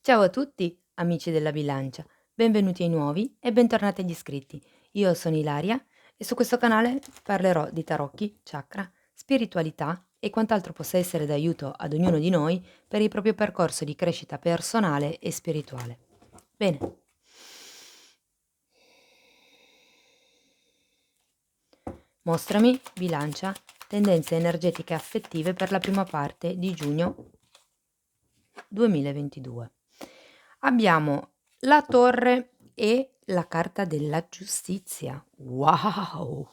Ciao a tutti, amici della bilancia, benvenuti ai nuovi e bentornati agli iscritti. Io sono Ilaria e su questo canale parlerò di tarocchi, chakra, spiritualità e quant'altro possa essere d'aiuto ad ognuno di noi per il proprio percorso di crescita personale e spirituale. Bene, mostrami, bilancia, tendenze energetiche affettive per la prima parte di giugno 2022. Abbiamo la torre e la carta della giustizia. Wow!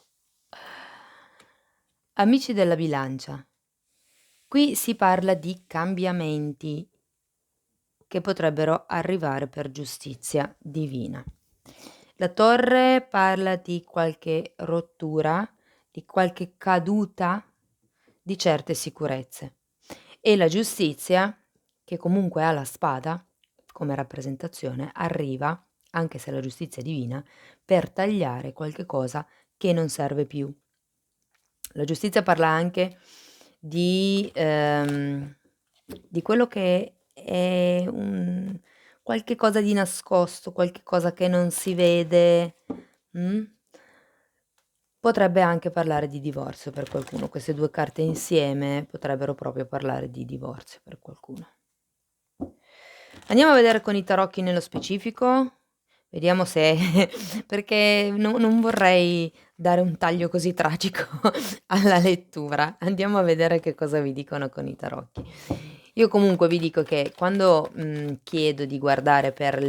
Amici della bilancia, qui si parla di cambiamenti che potrebbero arrivare per giustizia divina. La torre parla di qualche rottura, di qualche caduta di certe sicurezze. E la giustizia, che comunque ha la spada come rappresentazione, arriva, anche se la giustizia è divina, per tagliare qualche cosa che non serve più. La giustizia parla anche di quello che è un qualche cosa di nascosto, qualche cosa che non si vede, mh? Potrebbe anche parlare di divorzio per qualcuno. Queste 2 carte insieme potrebbero proprio parlare di divorzio per qualcuno. Andiamo a vedere con i tarocchi nello specifico, vediamo se perché non vorrei dare un taglio così tragico alla lettura. Andiamo a vedere che cosa vi dicono con i tarocchi. Io comunque vi dico che quando, chiedo di guardare per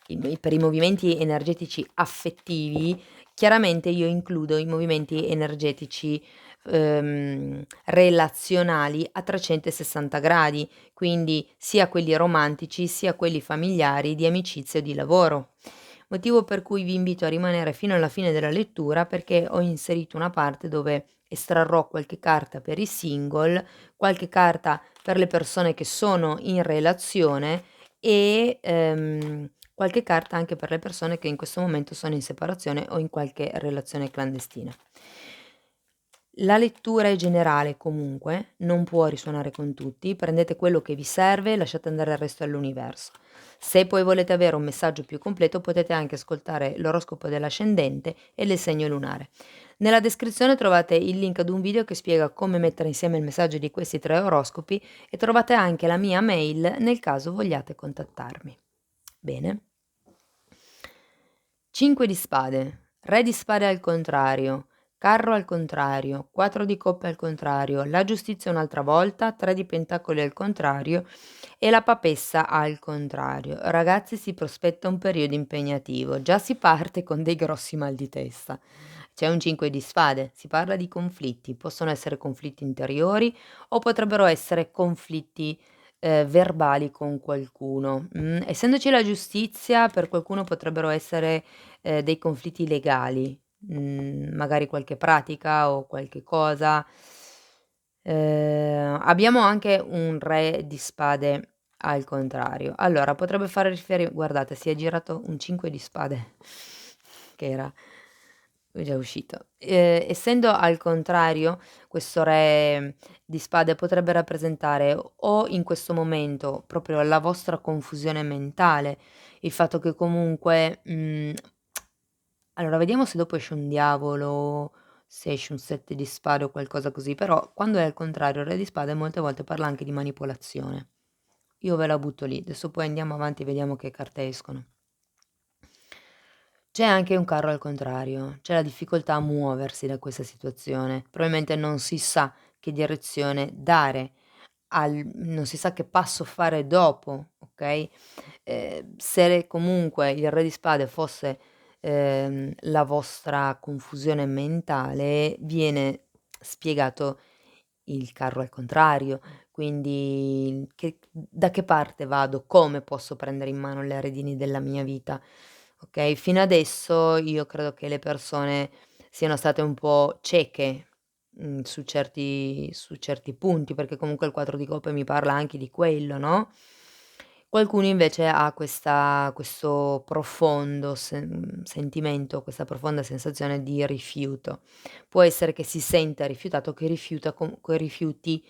i movimenti energetici affettivi, chiaramente io includo i movimenti energetici, relazionali a 360 gradi, quindi sia quelli romantici, sia quelli familiari, di amicizia o di lavoro. Motivo per cui vi invito a rimanere fino alla fine della lettura, perché ho inserito una parte dove estrarrò qualche carta per i single, qualche carta per le persone che sono in relazione e, qualche carta anche per le persone che in questo momento sono in separazione o in qualche relazione clandestina. La lettura è generale comunque, non può risuonare con tutti, prendete quello che vi serve e lasciate andare il resto all'universo. Se poi volete avere un messaggio più completo potete anche ascoltare l'oroscopo dell'ascendente e del segno lunare. Nella descrizione trovate il link ad un video che spiega come mettere insieme il messaggio di questi 3 oroscopi e trovate anche la mia mail nel caso vogliate contattarmi. Bene. 5 di spade, re di spade al contrario, carro al contrario, 4 di coppe al contrario, la giustizia un'altra volta, 3 di pentacoli al contrario e la papessa al contrario. Ragazzi, si prospetta un periodo impegnativo, già si parte con dei grossi mal di testa. C'è un 5 di spade, si parla di conflitti, possono essere conflitti interiori o potrebbero essere conflitti verbali con qualcuno. Essendoci la giustizia, per qualcuno potrebbero essere dei conflitti legali, magari qualche pratica o qualche cosa. Abbiamo anche un re di spade al contrario. Allora potrebbe fare guardate, si è girato un 5 di spade che era è già uscito. Essendo al contrario, questo re di spade potrebbe rappresentare o in questo momento proprio la vostra confusione mentale, il fatto che comunque, allora vediamo se dopo esce un diavolo, se esce un 7 di spade o qualcosa così, però quando è al contrario il re di spade molte volte parla anche di manipolazione. Io ve la butto lì, adesso poi andiamo avanti e vediamo che carte escono. C'è anche un carro al contrario, c'è la difficoltà a muoversi da questa situazione. Probabilmente non si sa che direzione dare non si sa che passo fare dopo, okay, se comunque il re di spade fosse, la vostra confusione mentale, viene spiegato il carro al contrario, quindi da che parte vado, come posso prendere in mano le redini della mia vita, okay. Fino adesso io credo che le persone siano state un po' cieche, su certi punti, perché comunque il 4 di coppe mi parla anche di quello, no, qualcuno invece ha questo profondo sentimento, questa profonda sensazione di rifiuto. Può essere che si senta rifiutato, che rifiuti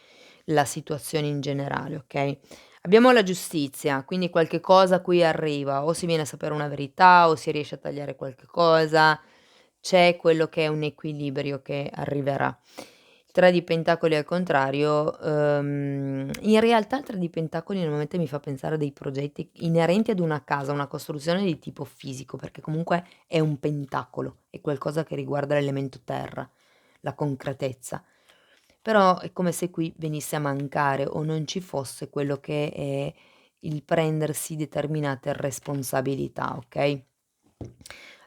la situazione in generale, okay? Abbiamo la giustizia, quindi qualche cosa qui arriva, o si viene a sapere una verità o si riesce a tagliare qualche cosa, c'è quello che è un equilibrio che arriverà. Il 3 di pentacoli al contrario, in realtà il 3 di pentacoli normalmente mi fa pensare a dei progetti inerenti ad una casa, una costruzione di tipo fisico, perché comunque è un pentacolo, è qualcosa che riguarda l'elemento terra, la concretezza. Però è come se qui venisse a mancare o non ci fosse quello che è il prendersi determinate responsabilità, okay?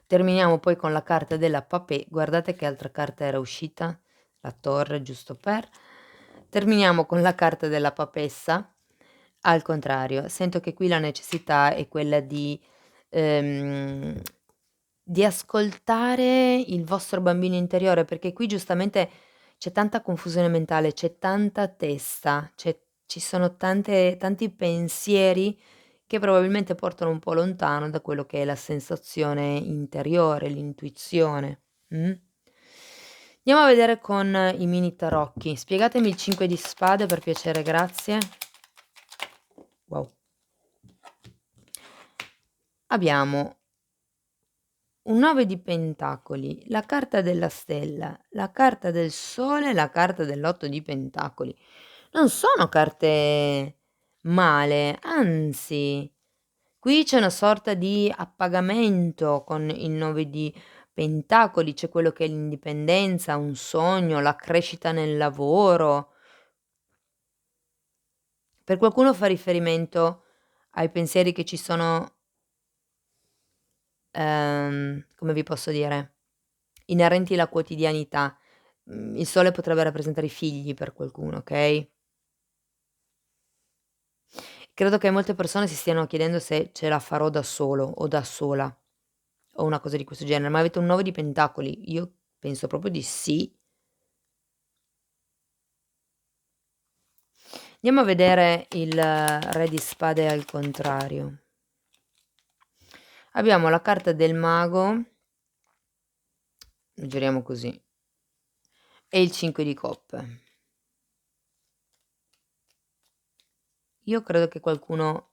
Terminiamo poi con la carta della Papet, guardate che altra carta era uscita? La torre, giusto per. Terminiamo con la carta della papessa, al contrario, sento che qui la necessità è quella ehm, di ascoltare il vostro bambino interiore, perché qui giustamente c'è tanta confusione mentale, c'è tanta testa, ci sono tanti pensieri che probabilmente portano un po' lontano da quello che è la sensazione interiore, l'intuizione, mh? Andiamo a vedere con i mini tarocchi. Spiegatemi il 5 di spade per piacere, grazie. Wow. Abbiamo un 9 di pentacoli, la carta della stella, la carta del sole e la carta dell'8 di pentacoli. Non sono carte male, anzi, qui c'è una sorta di appagamento con il 9 di pentacoli, c'è quello che è l'indipendenza, un sogno, la crescita nel lavoro. Per qualcuno fa riferimento ai pensieri che ci sono, come vi posso dire, inerenti alla quotidianità. Il sole potrebbe rappresentare i figli per qualcuno, okay? Credo che molte persone si stiano chiedendo se ce la farò da solo o da sola o una cosa di questo genere, ma avete un 9 di pentacoli. Io penso proprio di sì. Andiamo a vedere il re di spade al contrario. Abbiamo la carta del mago, lo giriamo così, e il 5 di coppe. Io credo che qualcuno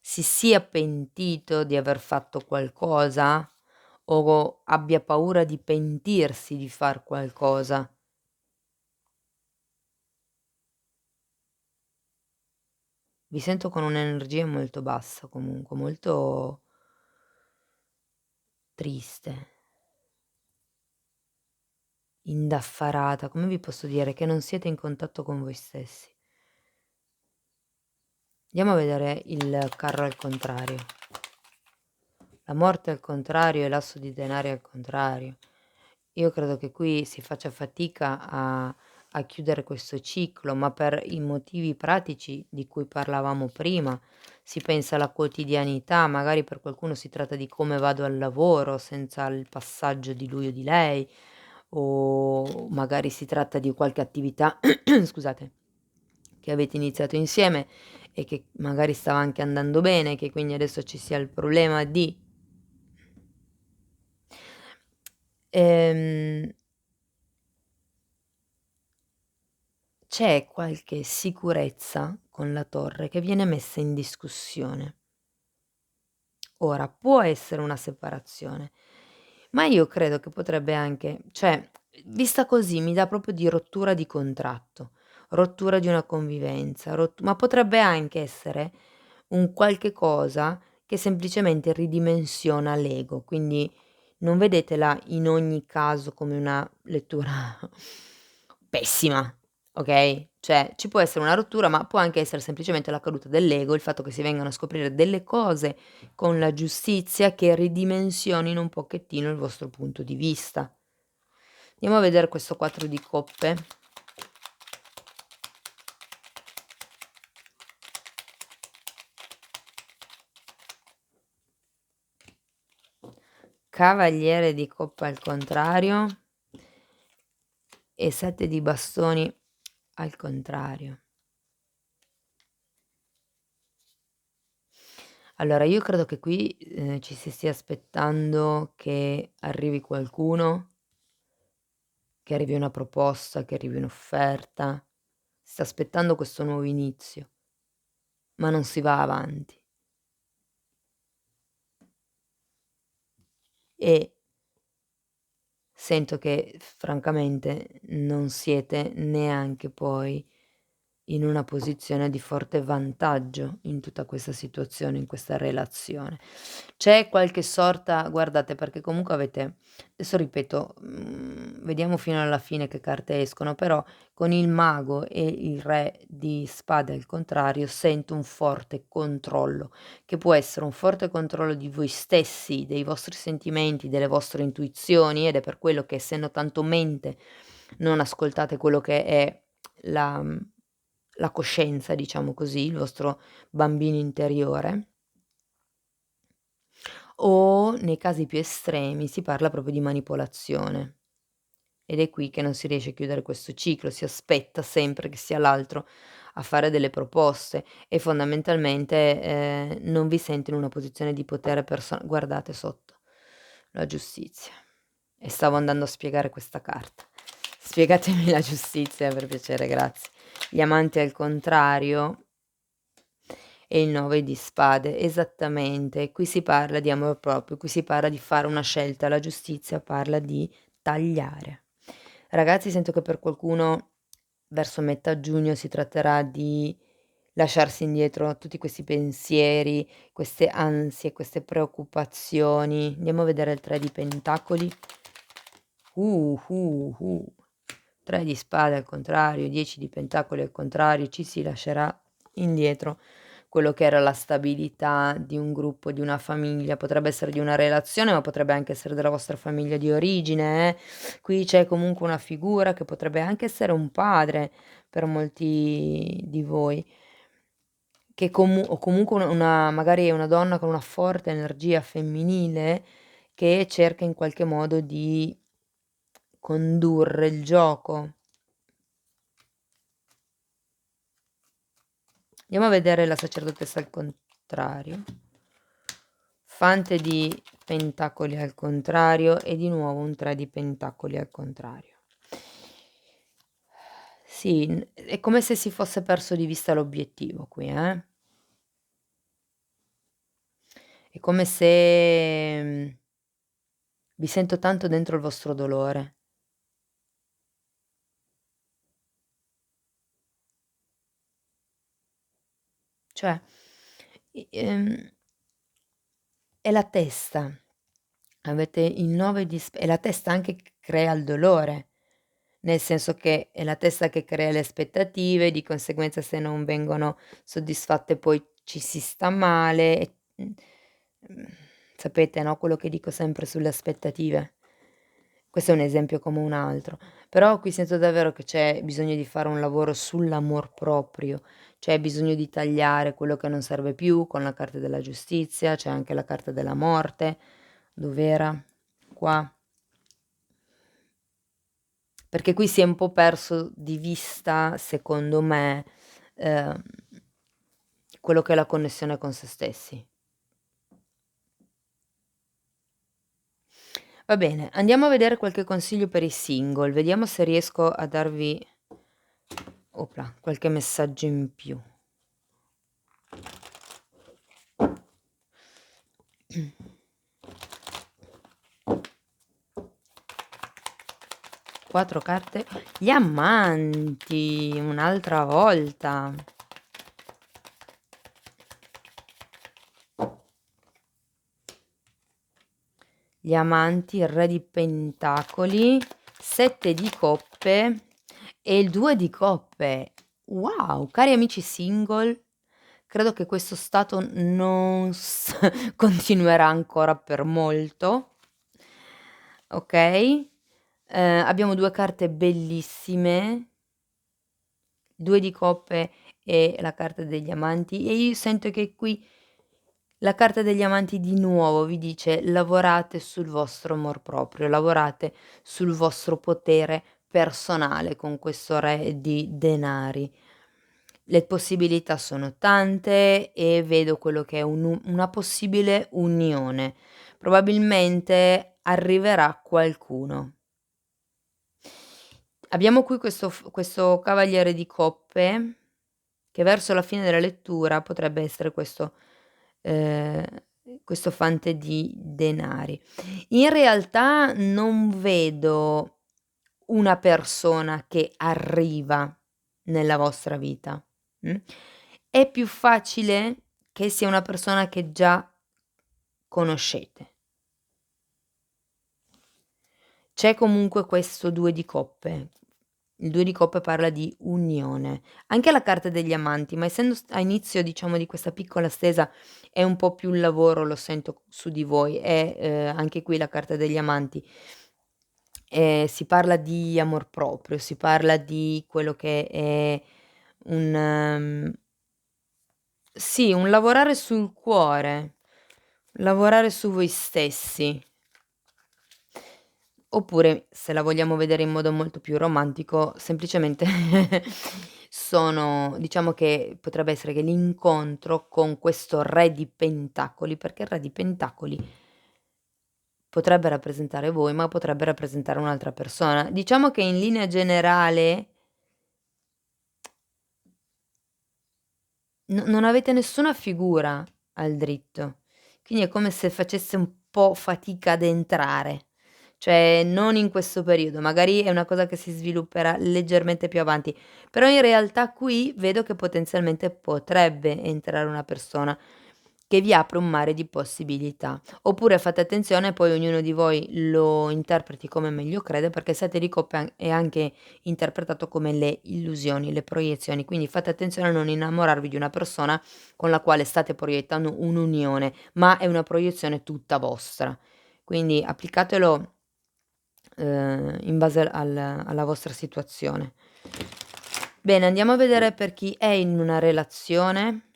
si sia pentito di aver fatto qualcosa o abbia paura di pentirsi di far qualcosa. Vi sento con un'energia molto bassa comunque, molto triste, indaffarata, come vi posso dire, che non siete in contatto con voi stessi. Andiamo a vedere il carro al contrario. La morte al contrario e l'asso di denari al contrario. Io credo che qui si faccia fatica a chiudere questo ciclo, ma per i motivi pratici di cui parlavamo prima. Si pensa alla quotidianità, magari per qualcuno si tratta di come vado al lavoro senza il passaggio di lui o di lei, o magari si tratta di qualche attività, scusate, che avete iniziato insieme e che magari stava anche andando bene, che quindi adesso ci sia il problema di ehm, c'è qualche sicurezza con la torre che viene messa in discussione. Ora, può essere una separazione, ma io credo che potrebbe anche, cioè, vista così mi dà proprio di rottura di contratto, rottura di una convivenza, ma potrebbe anche essere un qualche cosa che semplicemente ridimensiona l'ego, quindi non vedetela in ogni caso come una lettura pessima, okay, cioè ci può essere una rottura, ma può anche essere semplicemente la caduta dell'ego, il fatto che si vengano a scoprire delle cose con la giustizia che ridimensionino un pochettino il vostro punto di vista. Andiamo a vedere questo 4 di coppe. Cavaliere di coppe al contrario e 7 di bastoni al contrario. Allora io credo che qui, ci si stia aspettando che arrivi qualcuno, che arrivi una proposta, che arrivi un'offerta. Si sta aspettando questo nuovo inizio. ma non si va avanti. E sento che francamente non siete neanche poi in una posizione di forte vantaggio in tutta questa situazione, in questa relazione. C'è qualche sorta guardate perché comunque avete adesso ripeto, vediamo fino alla fine che carte escono, però con il mago e il re di spade al contrario sento un forte controllo, che può essere un forte controllo di voi stessi, dei vostri sentimenti, delle vostre intuizioni ed è per quello che essendo tanto mente non ascoltate quello che è la la coscienza, diciamo così, il vostro bambino interiore, o nei casi più estremi si parla proprio di manipolazione. Ed è qui che non si riesce a chiudere questo ciclo, si aspetta sempre che sia l'altro a fare delle proposte e fondamentalmente, non vi sente in una posizione di potere guardate sotto, la giustizia. E stavo andando a spiegare questa carta. Spiegatemi la giustizia per piacere, grazie. Gli amanti al contrario e il 9 di spade, esattamente. Qui si parla di amor proprio, qui si parla di fare una scelta, la giustizia parla di tagliare. Ragazzi, sento che per qualcuno verso metà giugno si tratterà di lasciarsi indietro tutti questi pensieri, queste ansie, queste preoccupazioni. Andiamo a vedere il 3 di pentacoli. Uh, uh, uh. 3 di spade al contrario, 10 di pentacoli al contrario, ci si lascerà indietro quello che era la stabilità di un gruppo, di una famiglia, potrebbe essere di una relazione, ma potrebbe anche essere della vostra famiglia di origine, eh. Qui c'è comunque una figura che potrebbe anche essere un padre per molti di voi, che o comunque una magari è una donna con una forte energia femminile che cerca in qualche modo di condurre il gioco. Andiamo a vedere la sacerdotessa al contrario. Fante di pentacoli al contrario e di nuovo un 3 di pentacoli al contrario. Sì, è come se si fosse perso di vista l'obiettivo qui, eh. È come se, vi sento tanto dentro il vostro dolore. Cioè, i è la testa. Avete il 9 di è la testa anche che crea il dolore, nel senso che è la testa che crea le aspettative, di conseguenza se non vengono soddisfatte poi ci si sta male e, mhmm, sapete, no, quello che dico sempre sulle aspettative. Questo è un esempio come un altro, però qui sento davvero che c'è bisogno di fare un lavoro sull'amor proprio, c'è bisogno di tagliare quello che non serve più con la carta della giustizia, c'è anche la carta della morte. Dov'era? Qua. Perché qui si è un po' perso di vista, secondo me, ehm, quello che è la connessione con se stessi. Va bene, andiamo a vedere qualche consiglio per i single, vediamo se riesco a darvi opla, qualche messaggio in più. 4 carte. Gli amanti, un'altra volta. Gli amanti, il re di pentacoli, 7 di coppe e il 2 di coppe. Wow, cari amici single, credo che questo stato non continuerà ancora per molto, okay? Abbiamo 2 carte bellissime, 2 di coppe e la carta degli amanti e io sento che qui la carta degli amanti di nuovo vi dice: lavorate sul vostro amor proprio, lavorate sul vostro potere personale con questo re di denari. Le possibilità sono tante e vedo quello che è una possibile unione. Probabilmente arriverà qualcuno. Abbiamo qui questo cavaliere di coppe che verso la fine della lettura potrebbe essere ehm, questo fante di denari. In realtà non vedo una persona che arriva nella vostra vita, è più facile che sia una persona che già conoscete. C'è comunque questo 2 di coppe. Il 2 di coppe parla di unione. Anche la carta degli amanti, ma essendo a inizio, diciamo, di questa piccola stesa è un po' più il lavoro, lo sento su di voi, e, anche qui la carta degli amanti, si parla di amor proprio, si parla di quello che è un sì, un lavorare sul cuore, lavorare su voi stessi. Oppure, se la vogliamo vedere in modo molto più romantico, semplicemente diciamo che potrebbe essere che l'incontro con questo re di pentacoli, perché il re di pentacoli potrebbe rappresentare voi, ma potrebbe rappresentare un'altra persona. Diciamo che in linea generale non avete nessuna figura al dritto, quindi è come se facesse un po' fatica ad entrare. Cioè, non in questo periodo, magari è una cosa che si svilupperà leggermente più avanti, però in realtà qui vedo che potenzialmente potrebbe entrare una persona che vi apre un mare di possibilità. Oppure fate attenzione, poi ognuno di voi lo interpreti come meglio crede, perché il 7 di coppe è anche interpretato come le illusioni, le proiezioni, quindi fate attenzione a non innamorarvi di una persona con la quale state proiettando un'unione, ma è una proiezione tutta vostra. Quindi applicatelo in base alla vostra situazione. Bene, andiamo a vedere per chi è in una relazione,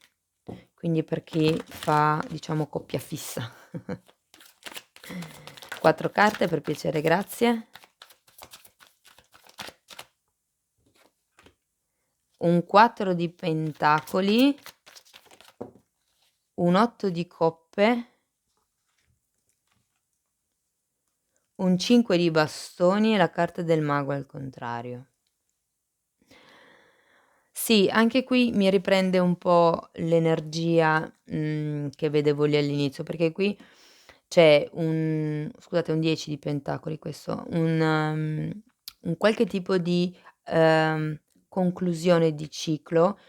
quindi per chi fa, diciamo, coppia fissa. 4 carte per piacere, grazie. Un 4 di pentacoli, un 8 di coppe, un 5 di bastoni e la carta del mago al contrario. Sì, anche qui mi riprende un po' l'energia, che vedevo lì all'inizio, perché qui c'è un 10 di pentacoli questo, un qualche tipo di, conclusione di ciclo.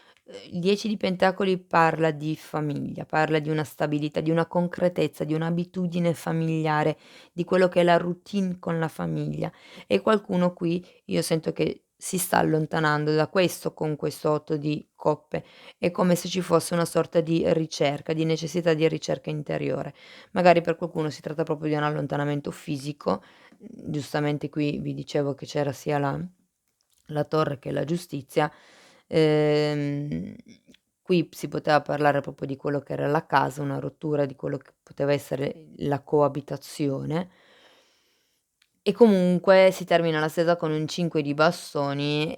Il 10 di pentacoli parla di famiglia, parla di una stabilità, di una concretezza, di un'abitudine familiare, di quello che è la routine con la famiglia. E qualcuno qui io sento che si sta allontanando da questo con questo 8 di coppe. È come se ci fosse una sorta di ricerca, di necessità di ricerca interiore. Magari per qualcuno si tratta proprio di un allontanamento fisico. Giustamente qui vi dicevo che c'era sia la torre che la giustizia. Ehm, Qui si poteva parlare proprio di quello che era la casa, una rottura di quello che poteva essere la coabitazione. E comunque si termina la sesa con un 5 di bastoni,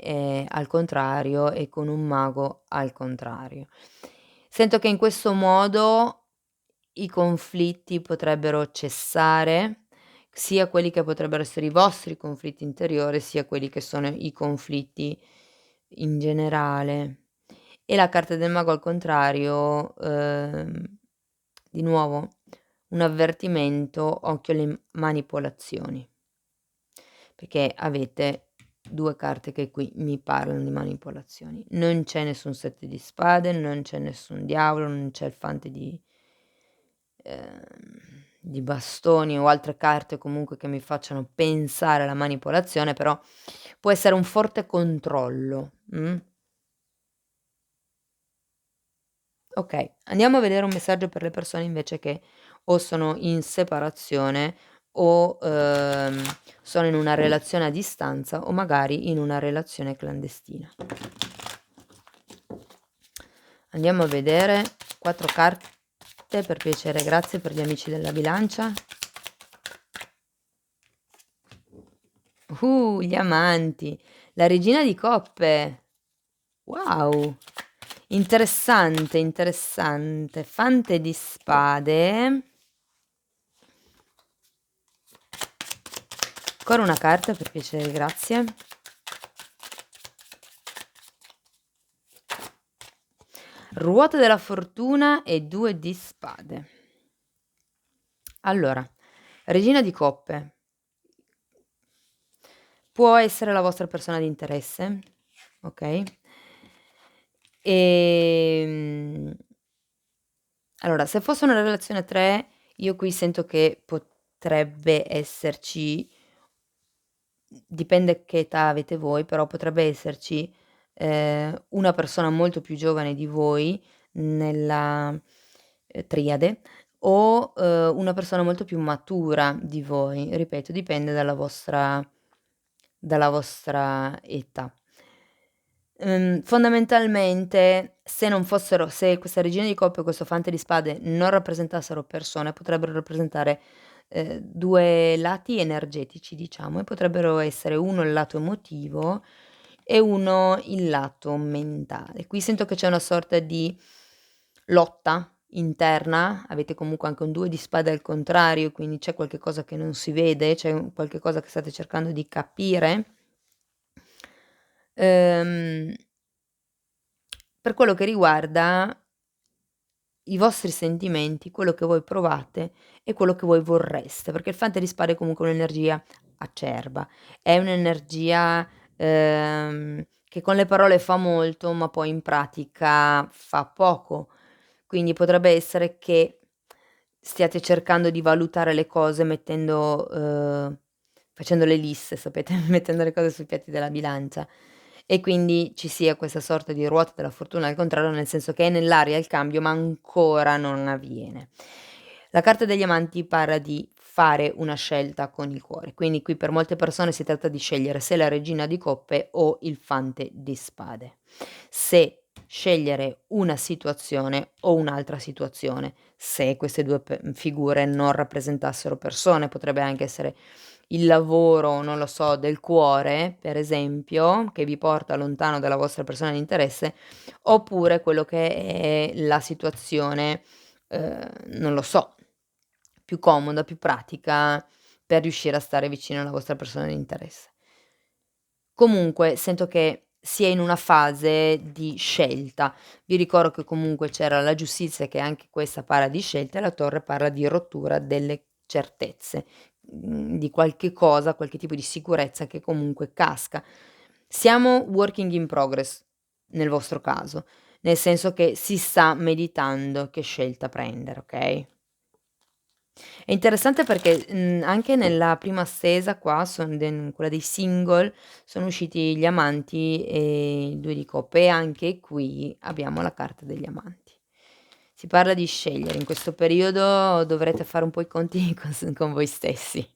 al contrario, e con un mago al contrario. Sento che in questo modo i conflitti potrebbero cessare, sia quelli che potrebbero essere i vostri conflitti interiori, sia quelli che sono i conflitti in generale. E la carta del mago al contrario, di nuovo un avvertimento: occhio alle manipolazioni. Perché avete 2 carte che qui mi parlano di manipolazioni. Non c'è nessun 7 di spade, non c'è nessun diavolo, non c'è il fante di bastoni o altre carte comunque che mi facciano pensare alla manipolazione, però può essere un forte controllo, Okay, andiamo a vedere un messaggio per le persone invece che o sono in separazione o, sono in una relazione a distanza o magari in una relazione clandestina. Andiamo a vedere 4 carte per piacere, grazie per gli amici della bilancia. Gli amanti, la regina di coppe. Wow! Interessante, interessante. Fante di spade. Ancora una carta per piacere, grazie. Ruota della fortuna e 2 di spade. Allora, regina di coppe. Può essere la vostra persona di interesse, okay? Ehm, allora, se fosse una relazione a 3, io qui sento che potrebbe esserci, dipende che età avete voi, però potrebbe esserci, una persona molto più giovane di voi nella, triade o, una persona molto più matura di voi. Ripeto, dipende dalla vostra età. Fondamentalmente se questa regina di coppe e questo fante di spade non rappresentassero persone, potrebbero rappresentare, 2 lati energetici, diciamo, e potrebbero essere uno il lato emotivo e uno il lato mentale. Qui sento che c'è una sorta di lotta interna, avete comunque anche un 2 di spade al contrario, quindi c'è qualche cosa che non si vede, c'è un qualche cosa che state cercando di capire. Ehm Per quello che riguarda i vostri sentimenti, quello che voi provate e quello che voi vorreste, perché il Fante di Spade è comunque un'energia acerba, è un'energia, che con le parole fa molto, ma poi in pratica fa poco. Quindi potrebbe essere che stiate cercando di valutare le cose facendo le liste, sapete, mettendo le cose sui piatti della bilancia. E quindi ci sia questa sorta di ruota della fortuna al contrario, nel senso che è nell'aria il cambio, ma ancora non avviene. La carta degli amanti parla di fare una scelta con il cuore, quindi qui per molte persone si tratta di scegliere se la regina di coppe o il fante di spade. Se scegliere una situazione o un'altra situazione, se queste 2 figure non rappresentassero persone, potrebbe anche essere il lavoro, non lo so, del cuore, per esempio, che vi porta lontano dalla vostra persona di interesse, oppure quello che è la situazione, non lo so, più comoda, più pratica per riuscire a stare vicino alla vostra persona di interesse. Comunque sento che si è in una fase di scelta. Vi ricordo che comunque c'era la giustizia che anche questa parla di scelta e la torre parla di rottura delle certezze, di qualche cosa, qualche tipo di sicurezza che comunque casca. Siamo working in progress nel vostro caso, nel senso che si sta meditando che scelta prendere, okay? È interessante perché, anche nella prima stesa qua quella dei single, sono usciti gli amanti e il 2 di coppe e anche qui abbiamo la carta degli amanti. Si parla di scegliere, in questo periodo dovrete fare un po' i conti con voi stessi.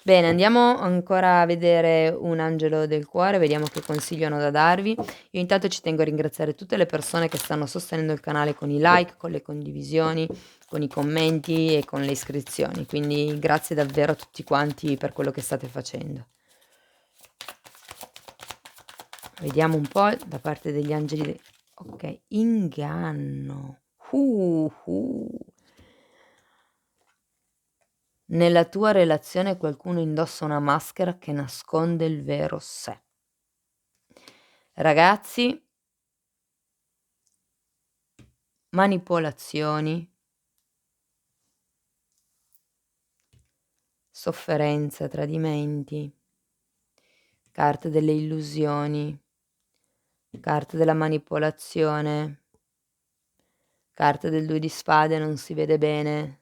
Bene, andiamo ancora a vedere un angelo del cuore, vediamo che consiglio hanno da darvi. Io intanto ci tengo a ringraziare tutte le persone che stanno sostenendo il canale con i like, con le condivisioni, con i commenti e con le iscrizioni, quindi grazie davvero a tutti quanti per quello che state facendo. Vediamo un po' da parte degli angeli okay, inganno. Uh. Nella tua relazione qualcuno indossa una maschera che nasconde il vero sé. Ragazzi, manipolazioni, sofferenza, tradimenti, carte delle illusioni, carte della manipolazione, carte del 2 di spade, non si vede bene,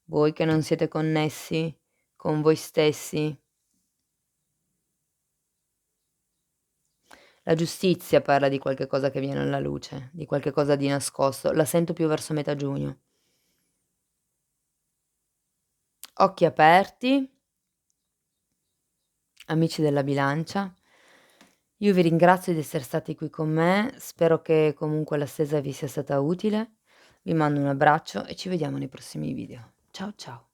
voi che non siete connessi con voi stessi. La giustizia parla di qualche cosa che viene alla luce, di qualche cosa di nascosto, la sento più verso metà giugno. Occhi aperti, amici della bilancia. Io vi ringrazio di essere stati qui con me, spero che comunque la stesa vi sia stata utile. Vi mando un abbraccio e ci vediamo nei prossimi video. Ciao ciao.